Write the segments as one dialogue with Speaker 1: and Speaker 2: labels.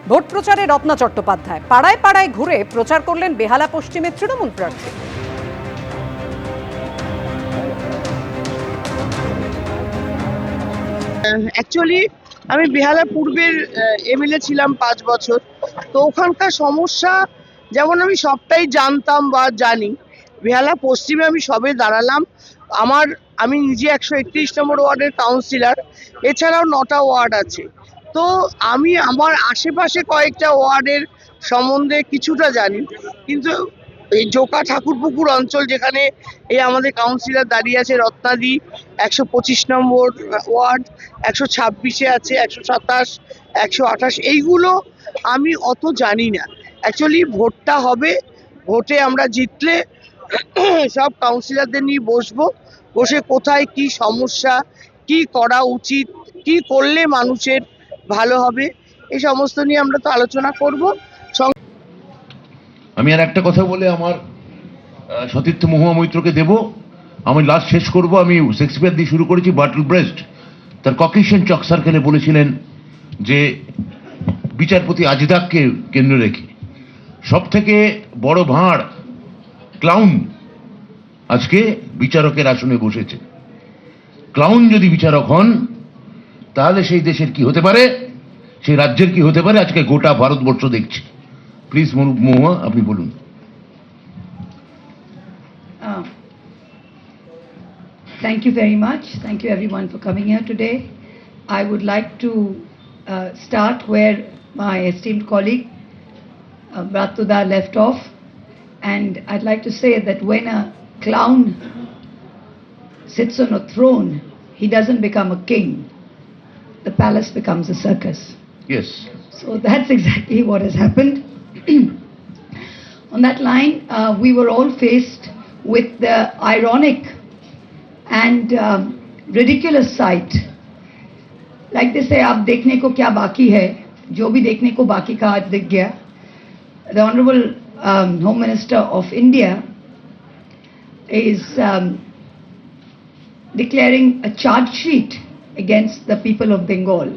Speaker 1: Vote প্রচারে রত্না চট্টোপাধ্যায় পাড়ায় পাড়ায় ঘুরে প্রচার করলেন বেহালা পশ্চিমের তৃণমূল প্রার্থী।
Speaker 2: অ্যাকচুয়ালি আমি বেহালা পূর্বের এমএলএ ছিলাম 5 বছর। তো ওখানকার সমস্যা যেমন আমি সবটাই জানতাম বা জানি, বেহালা পশ্চিমে আমি সবে দাঁড়ালাম। আমি নিজে 131 নম্বর ওয়ার্ডের কাউন্সিলর, এছাড়াও 9টা ওয়ার্ড আছে। তো আমি আমার আশেপাশে কয়েকটা ওয়ার্ডের সম্বন্ধে কিছুটা জানি, কিন্তু এই জোকা ঠাকুরপুকুর অঞ্চল যেখানে এই আমাদের কাউন্সিলর দাঁড়িয়ে আছে রত্নাদি, 125 নম্বর ওয়ার্ড, 126-এ আছে, 127, 128, এইগুলো আমি অত জানি না। অ্যাকচুয়ালি ভোটটা হবে, ভোটে আমরা জিতলে সব কাউন্সিলরদের নিয়ে বসে কোথায় কি সমস্যা, কি করা উচিত, কি করলে মানুষের ভালো হবে, এই সমস্ত নিয়ে আমরা তো আলোচনা করব।
Speaker 3: আমি আর একটা কথা বলে আমার সতীর্থ মহুয়া মৈত্রকে দেব। আমি লাস্ট শেষ করব। আমি শেক্সপিয়ার দিয়ে শুরু করেছি। বাটল ব্রেস্ট তার ককেশিয়ান চক সার্কেলে বলেছিলেন যে বিচারপতি আজদাককে কেন্দ্র রেখে সব থেকে বড় ভাঁড় ক্লাউন আজকে বিচারকের আসনে বসেছে। ক্লাউন যদি বিচারক হন তাহলে সেই দেশের কি হতে পারে, সেই রাজ্যের কি হতে পারে, আজকে গোটা ভারতবর্ষ দেখছে। প্লিজ মহুয়া, আপনি বলুন।
Speaker 4: Thank you very much. Thank you everyone for coming here today. I would like to start where my esteemed colleague Bratuda left off, and I'd like to say that when a clown sits on a throne, he doesn't become a king. The palace becomes a circus.
Speaker 3: Yes.
Speaker 4: So that's exactly what has happened. On that line, we were all faced with the ironic and ridiculous sight. Like they say, ab dekhne ko kya baki hai, jo bhi dekhne ko baki ka aaj dikh gaya. The Honorable Home Minister of India is declaring a charge sheet against the people of Bengal.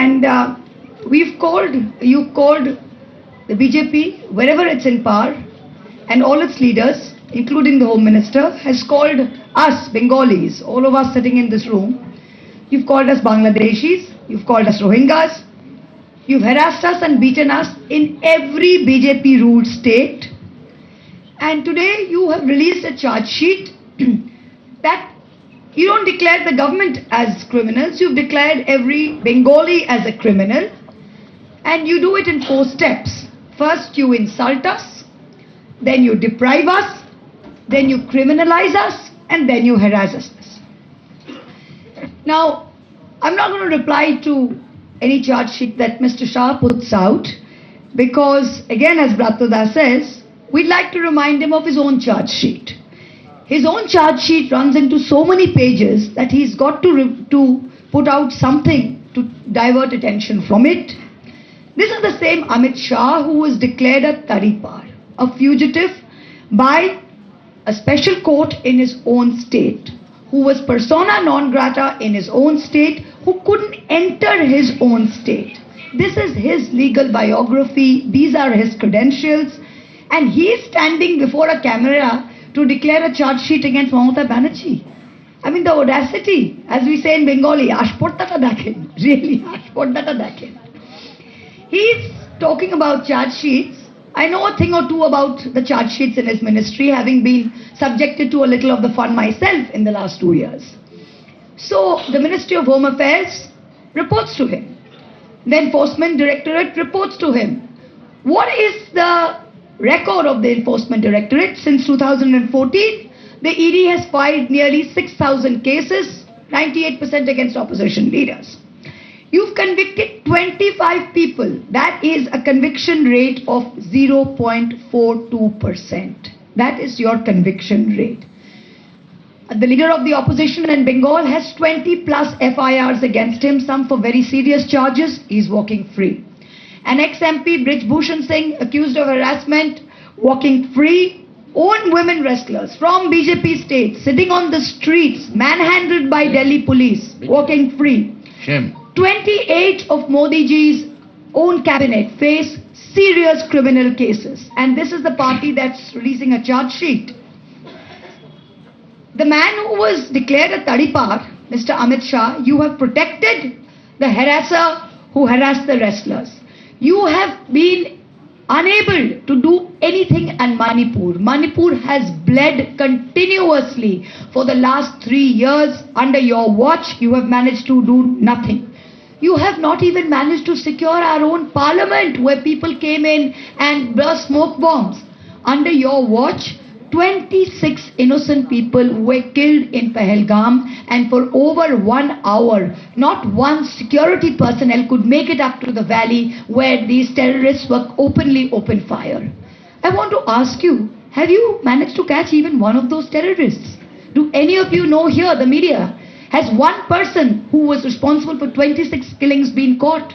Speaker 4: And you've called the BJP, wherever it's in power, and all its leaders, including the Home Minister, has called us Bengalis, all of us sitting in this room. You've called us Bangladeshis, you've called us Rohingyas, you've harassed us and beaten us in every BJP ruled state. And today you have released a charge sheet that you don't declare the government as criminals, you've declared every Bengali as a criminal, and you do it in 4 steps. First you insult us, then you deprive us, then you criminalize us, and then you harass us. Now, I'm not going to reply to any charge sheet that Mr. Shah puts out, because again, as Bratuda says, we'd like to remind him of his own charge sheet. His own charge sheet runs into so many pages that he's got to put out something to divert attention from it. This is the same Amit Shah who was declared a taripar, a fugitive by a special court in his own state, who was persona non grata in his own state, who couldn't enter his own state. This is his legal biography, these are his credentials, and he is standing before a camera to declare a charge sheet against Mamata Banerjee. I mean, the audacity, as we say in Bengali, ashportata dakhen, really, ashportata dakhen. He's talking about charge sheets. I know a thing or two about the charge sheets in his ministry, having been subjected to a little of the fun myself in the last 2 years. So, the Ministry of Home Affairs reports to him. The Enforcement Directorate reports to him. What is the record of the Enforcement Directorate? Since 2014, the ED has filed nearly 6,000 cases, 98% against opposition leaders. You've convicted 25 people. That is a conviction rate of 0.42%. That is your conviction rate. The leader of the opposition in Bengal has 20 plus FIRs against him, some for very serious charges. He's walking free. An ex-MP, Brij Bhushan Singh, accused of harassment, walking free. Own women wrestlers from BJP states sitting on the streets, manhandled by Delhi police, walking free.
Speaker 3: Shame.
Speaker 4: 28 of Modi ji's own cabinet face serious criminal cases. And this is the party that's releasing a charge sheet. The man who was declared a Tadipar, Mr. Amit Shah, you have protected the harasser who harassed the wrestlers. You have been unable to do anything in Manipur. Manipur has bled continuously for the last 3 years. Under your watch, you have managed to do nothing. You have not even managed to secure our own parliament where people came in and burst smoke bombs. Under your watch, 26 innocent people were killed in Pahalgam, and for over 1 hour, not one security personnel could make it up to the valley where these terrorists were open fire. I want to ask you, have you managed to catch even one of those terrorists? Do any of you know here, the media, has one person who was responsible for 26 killings been caught?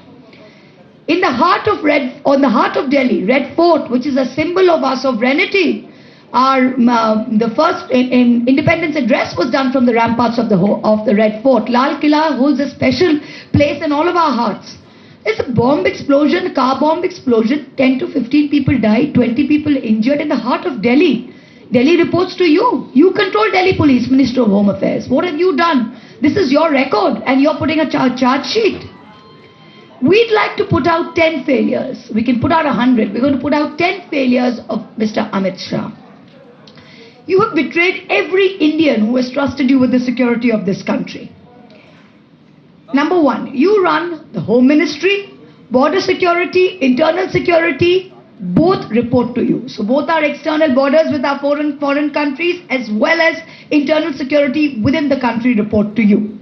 Speaker 4: On the heart of Delhi, Red Fort, which is a symbol of our sovereignty, the first independence address was done from the ramparts of the Red Fort. Lal Killa holds a special place in all of our hearts. There's a bomb explosion, a car bomb explosion, 10 to 15 people died, 20 people injured in the heart of Delhi. Delhi reports to you. You control Delhi Police, Minister of Home Affairs. What have you done? This is your record and you're putting a charge sheet. We'd like to put out 10 failures. We can put out 100. We're going to put out 10 failures of Mr. Amit Shah. You have betrayed every Indian who has trusted you with the security of this country. Number one, you run the Home Ministry, border security, internal security, both report to you. So both our external borders with our foreign countries as well as internal security within the country report to you.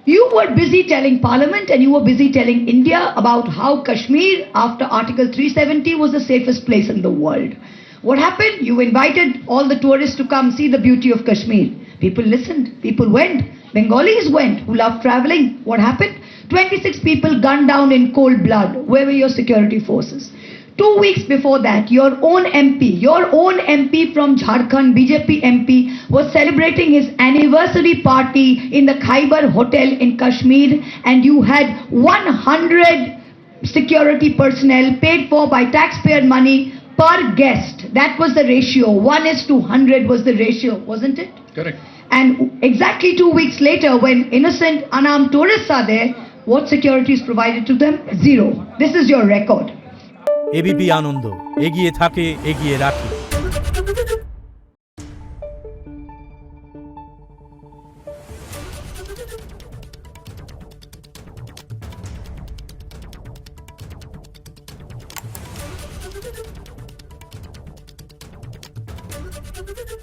Speaker 4: You were busy telling Parliament and you were busy telling India about how Kashmir after Article 370 was the safest place in the world. What happened? You invited all the tourists to come see the beauty of Kashmir. People listened. People went. Bengalis went who loved traveling. What happened? 26 people gunned down in cold blood. Where were your security forces? 2 weeks before that, your own MP from Jharkhand, BJP MP, was celebrating his anniversary party in the Khyber Hotel in Kashmir, and you had 100 security personnel paid for by taxpayer money per guest. That was the ratio. 1:100 was the ratio, wasn't it?
Speaker 3: Correct.
Speaker 4: And exactly 2 weeks later, when innocent, unarmed tourists are there, what security is provided to them? Zero. This is your record.
Speaker 5: ABP Ananda এগিয়ে থাকে এগিয়ে রাখে।
Speaker 6: Thank you.